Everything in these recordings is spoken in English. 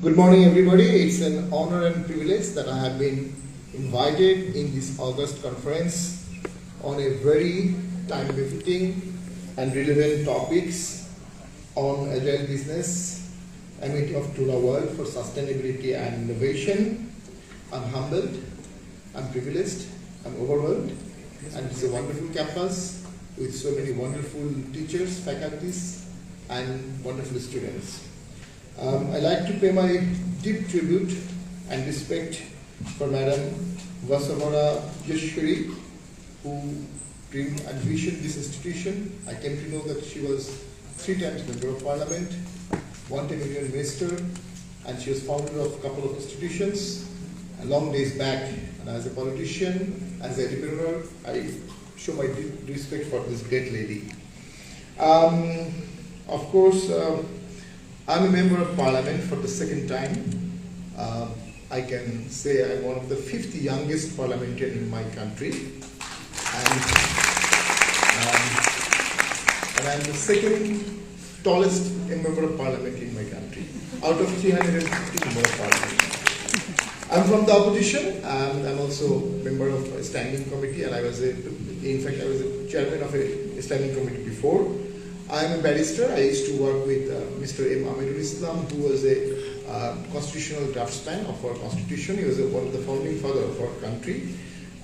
Good morning, everybody. It's an honor and privilege that I have been invited in this August conference on a very time-befitting and relevant topics on Agile Business Amid Tuna world for sustainability and innovation. I'm humbled, I'm privileged, I'm overwhelmed, and it's a wonderful campus with so many wonderful teachers, faculties, and wonderful students. I'd like to pay my deep tribute and respect for Madam Vasavara Yashwari, who dreamed and visioned this institution. I came to know that she was 3 times Member of Parliament, 1 time Union Minister, and she was founder of a couple of institutions. A long days back, and as a politician, as an entrepreneur, I show my deep respect for this great lady. Of course, I'm a Member of Parliament for the 2nd time. I can say I'm one of the 50 youngest parliamentarians in my country. And I'm the 2nd tallest Member of Parliament in my country, out of 350 Member of Parliament. I'm from the opposition. I'm also a member of a standing committee, and I was a chairman of a standing committee before. I'm a barrister. I used to work with Mr. M. Amirul Islam, who was a constitutional draftsman of our constitution. He was one of the founding fathers of our country.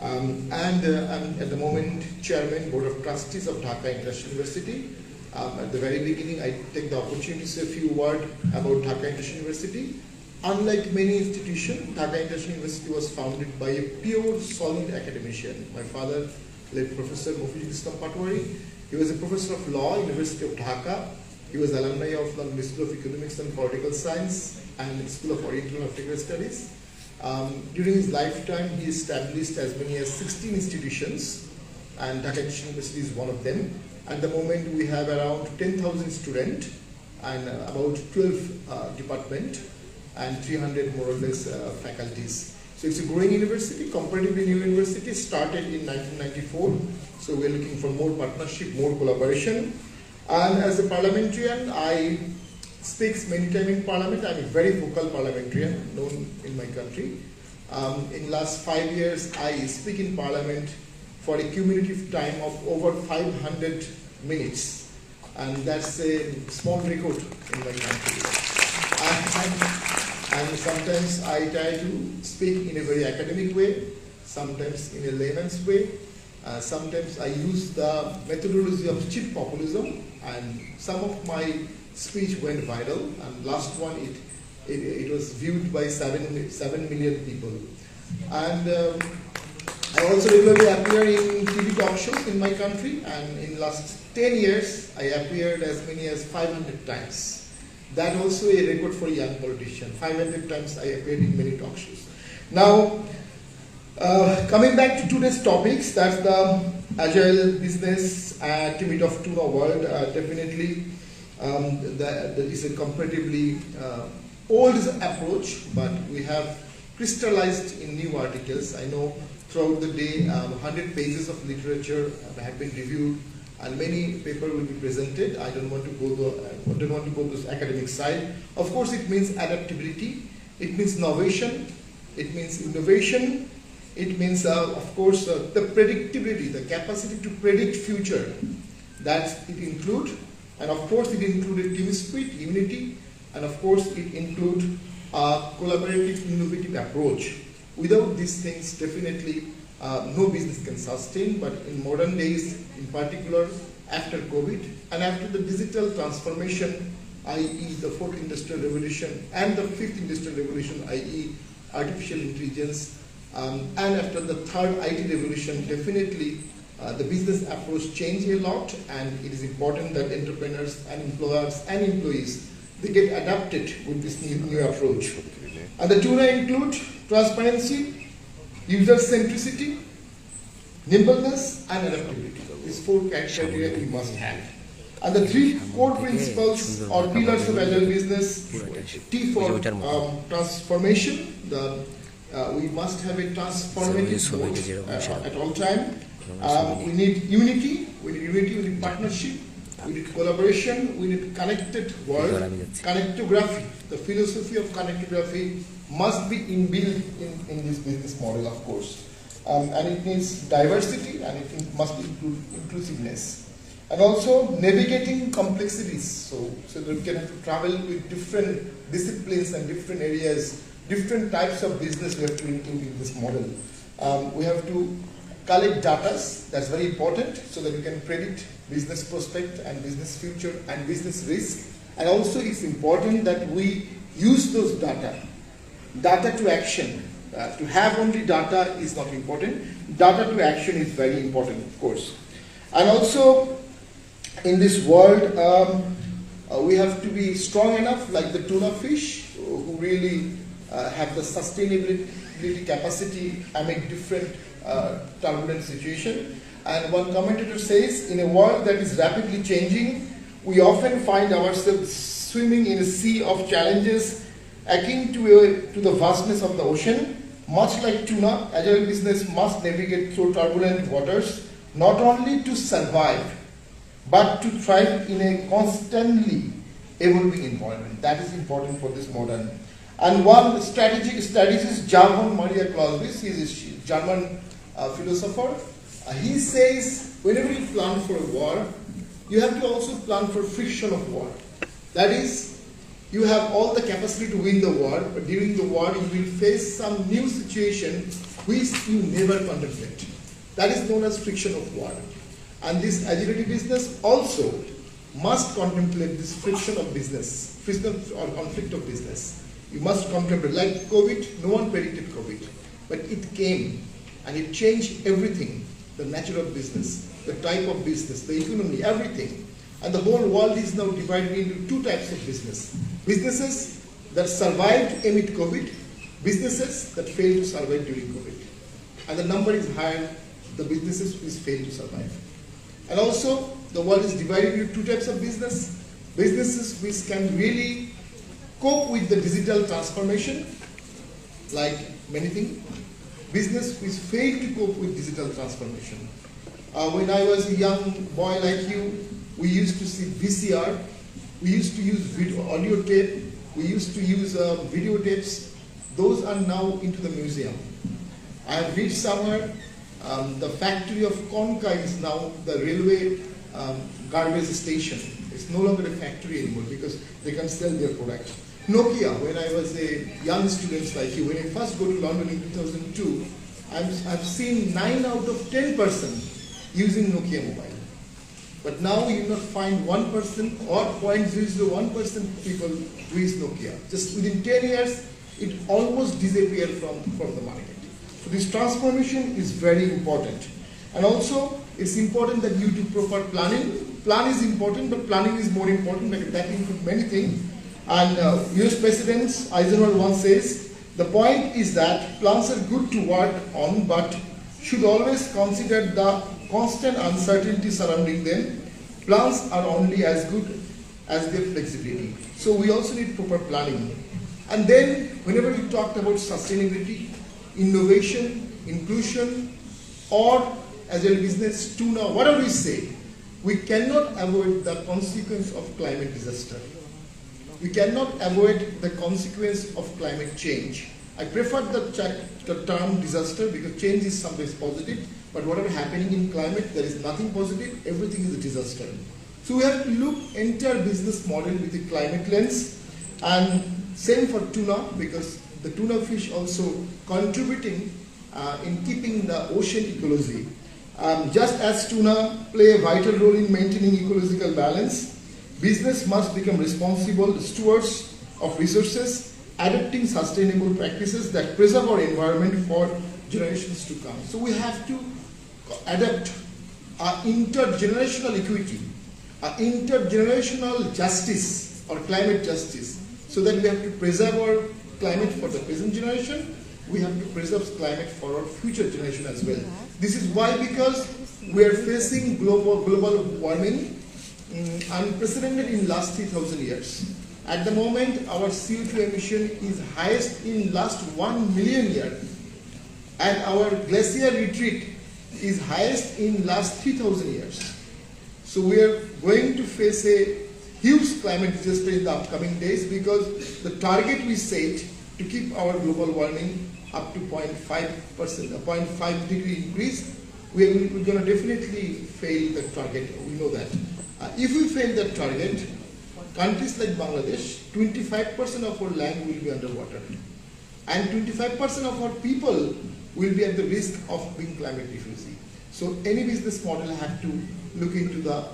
And I'm at the moment chairman, Board of Trustees of Dhaka International University. At the very beginning, I take the opportunity to say a few words about Dhaka International University. Unlike many institutions, Dhaka International University was founded by a pure, solid academician. My father, late Professor Mufizul Islam Patwary. He was a professor of law, University of Dhaka. He was alumni of London School of Economics and Political Science and School of Oriental and African Studies. During his lifetime, he established as many as 16 institutions, and Dhaka International University is one of them. At the moment, we have around 10,000 students and about 12 departments and 300 more or less faculties. So it's a growing university, comparatively new university, started in 1994. So we're looking for more partnership, more collaboration. And as a parliamentarian, I speak many times in parliament. I'm a very vocal parliamentarian, known in my country. In last 5 years, I speak in parliament for a cumulative time of over 500 minutes. And that's a small record in my country. And sometimes I try to speak in a very academic way, sometimes in a layman's way. Sometimes I use the methodology of cheap populism, and some of my speech went viral, and last one it was viewed by 7 million people. And I also regularly appear in TV talk shows in my country, and in last 10 years I appeared as many as 500 times. That also a record for a young politician. 500 times I appeared in many talk shows. Now, coming back to today's topics, that's the Agile Business Amid Tuna world. Definitely, that is a comparatively old approach, but we have crystallized in new articles. I know throughout the day, 100 pages of literature have been reviewed, and many papers will be presented. I don't want to go to this academic side. Of course, it means adaptability, it means innovation, it means innovation, it means, of course, the predictability, the capacity to predict future. That it includes, and of course, it included team spirit, unity, and of course, it includes a collaborative, innovative approach. Without these things, definitely, no business can sustain, but in modern days, in particular after COVID and after the digital transformation, i.e. the 4th Industrial Revolution and the 5th Industrial Revolution, i.e. artificial intelligence, and after the 3rd IT revolution, definitely the business approach changed a lot, and it is important that entrepreneurs and employers and employees, they get adapted with this new approach. And the tuna include transparency, user centricity, nimbleness, and adaptability. These 4 criteria we must have. And the 3 core principles or pillars of Agile Business: T for transformation. We must have a transformative mode at all time. We need unity. We need partnership. we need collaboration, we need connected world, connectography. The philosophy of connectography must be inbuilt in this business model, of course. And it needs diversity, and it must include inclusiveness. And also navigating complexities, so that we can travel with different disciplines and different areas, different types of business we have to include in this model. We have to collect data, that's very important, so that we can predict business prospect and business future and business risk. And also it's important that we use those data to action. To have only data is not important. Data to action is very important, of course. And also, in this world, we have to be strong enough, like the tuna fish, who really have the sustainability capacity amid different turbulent situation. And one commentator says, in a world that is rapidly changing, we often find ourselves swimming in a sea of challenges akin to the vastness of the ocean. Much like tuna, agile business must navigate through turbulent waters, not only to survive, but to thrive in a constantly evolving environment. That is important for this modern. And one strategist, Johann Maria Clausewitz, he is a German philosopher. He says, whenever you plan for a war, you have to also plan for friction of war. That is, you have all the capacity to win the war, but during the war you will face some new situation which you never contemplate. That is known as friction of war. And this agility business also must contemplate this friction of business, friction or conflict of business. You must contemplate, like COVID, no one predicted COVID, but it came and it changed everything, the nature of business, the type of business, the economy, everything. And the whole world is now divided into two types of business. Businesses that survived amid COVID, businesses that failed to survive during COVID. And the number is higher, the businesses which failed to survive. And also, the world is divided into two types of business. Businesses which can really cope with the digital transformation, like many things. Business which failed to cope with digital transformation. When I was a young boy like you, we used to see VCR, we used to use audio tape, we used to use videotapes. Those are now into the museum. I have read somewhere, the factory of Konka is now the railway garbage station. It's no longer a factory anymore because they can sell their product. Nokia, when I was a young student like you, when I first go to London in 2002, I've seen 9 out of 10 persons using Nokia mobile. But now you will not find 1% or 0.001% people who use Nokia. Just within 10 years, it almost disappeared from the market. So this transformation is very important. And also, it's important that you do proper planning. Plan is important, but planning is more important because that includes many things. And US President Eisenhower once says, the point is that plans are good to work on, but should always consider the constant uncertainty surrounding them. Plans are only as good as their flexibility. So we also need proper planning. And then whenever we talked about sustainability, innovation, inclusion, or agile business, tuna, whatever we say, we cannot avoid the consequence of climate disaster. We cannot avoid the consequence of climate change. I prefer the term disaster because change is sometimes positive, but whatever happening in climate, there is nothing positive, everything is a disaster. So we have to look entire business model with a climate lens, and same for tuna, because the tuna fish also contributing in keeping the ocean ecology. Just as tuna play a vital role in maintaining ecological balance, business must become responsible stewards of resources, adopting sustainable practices that preserve our environment for generations to come. So we have to adapt our intergenerational equity, our intergenerational justice or climate justice, so that we have to preserve our climate for the present generation, we have to preserve climate for our future generation as well. This is why, because we are facing global warming, unprecedented in last 3,000 years. At the moment, our CO2 emission is highest in last 1 million years, and our glacier retreat is highest in last 3,000 years. So we are going to face a huge climate disaster in the upcoming days, because the target we set to keep our global warming up to 0.5%, a 0.5 degree increase, we're going to definitely fail the target. We know that. If we fail that target, countries like Bangladesh, 25% of our land will be underwater, and 25% of our people will be at the risk of being climate refugee. So any business model have to look into the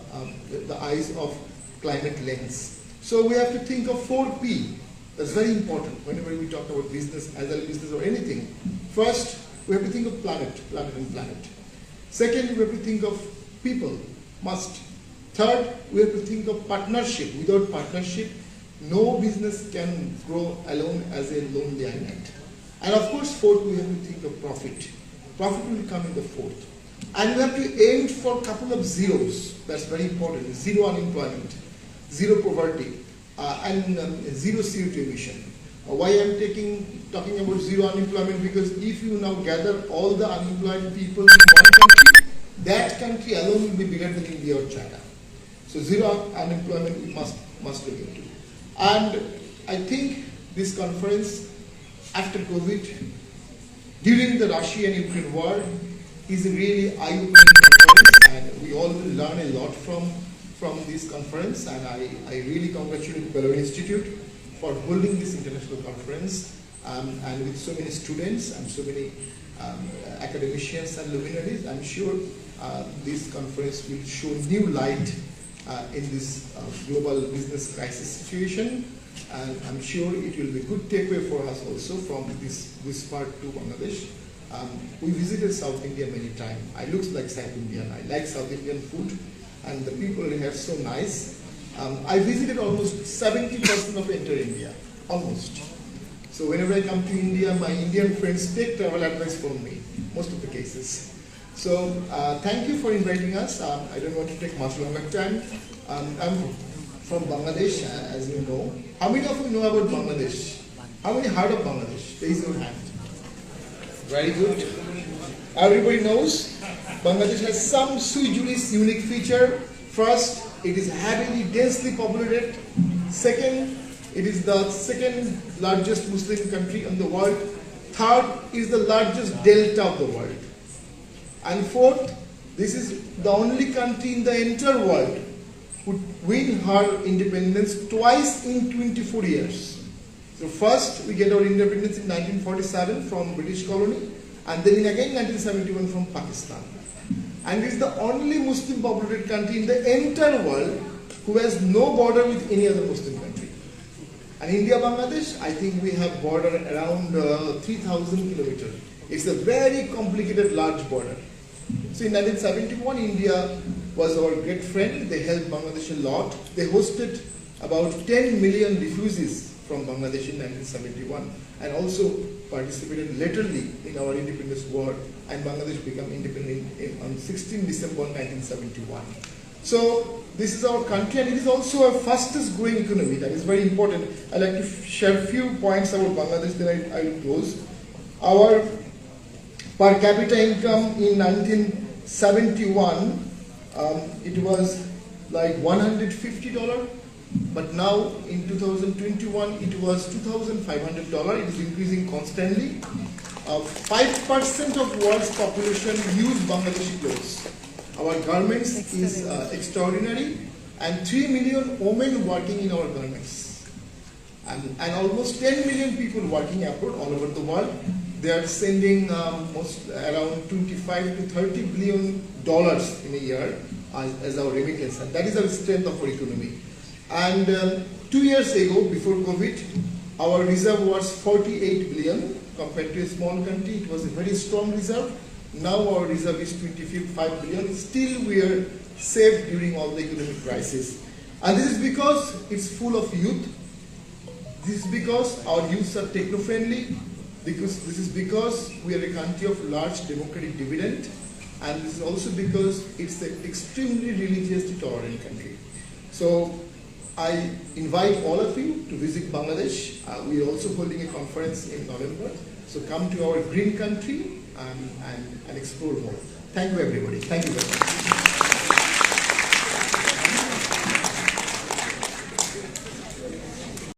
eyes of climate lens. So we have to think of 4P. That's very important whenever we talk about business, agile business or anything. First, we have to think of planet and planet. Second, we have to think of people, must. Third, we have to think of partnership. Without partnership, no business can grow alone as a lonely island. And of course, fourth, we have to think of profit. Profit will come in the fourth. And we have to aim for a couple of zeros. That's very important. Zero unemployment, zero poverty, and zero CO2 emission. Why I'm talking about zero unemployment? Because if you now gather all the unemployed people in one country, that country alone will be bigger than India or China. So zero unemployment we must look into. And I think this conference after COVID, during the Russia and Ukraine war, is a really eye-opening conference, and we all will learn a lot from this conference. And I really congratulate Ballary Institute for holding this international conference, and with so many students and so many academicians and luminaries. I'm sure this conference will show new light in this global business crisis situation, and I'm sure it will be a good takeaway for us also from this part to Bangladesh. We visited South India many times. I look like South Indian. I like South Indian food, and the people here are so nice. I visited almost 70% of entire India, almost. So whenever I come to India, my Indian friends take travel advice from me, most of the cases. So thank you for inviting us. I don't want to take much longer time. I'm from Bangladesh, as you know. How many of you know about Bangladesh? How many heard of Bangladesh? Raise your hand. Very good. Everybody knows Bangladesh has some sui generis unique feature. First, it is heavily, densely populated. Second, it is the second largest Muslim country in the world. Third, is the largest delta of the world. And fourth, this is the only country in the entire world who win her independence twice in 24 years. So first, we get our independence in 1947 from British colony, and then again 1971 from Pakistan. And it is the only Muslim populated country in the entire world who has no border with any other Muslim country. And India, Bangladesh, I think we have border around 3,000 kilometers. It's a very complicated, large border. So in 1971, India was our great friend. They helped Bangladesh a lot. They hosted about 10 million refugees from Bangladesh in 1971, and also participated laterally in our independence war, and Bangladesh became independent on 16 December 1971. So this is our country, and it is also our fastest growing economy. That is very important. I'd like to share a few points about Bangladesh, then I will close. Our per capita income in 1971, it was like $150, but now in 2021 it was $2,500. It is increasing constantly. 5% of world's population use Bangladeshi clothes. Our garments is extraordinary, and 3 million women working in our garments, and almost 10 million people working abroad all over the world. They are sending around 25 to 30 billion dollars in a year as our remittance, and that is our strength of our economy. And 2 years ago, before COVID, our reserve was 48 billion. Compared to a small country, it was a very strong reserve. Now our reserve is 25 billion. Still, we are safe during all the economic crisis. And this is because it's full of youth. This is because our youths are techno-friendly. Because this is because we are a country of large democratic dividend, and this is also because it's an extremely religiously tolerant country. So I invite all of you to visit Bangladesh. We are also holding a conference in November. So come to our green country and explore more. Thank you, everybody. Thank you very much.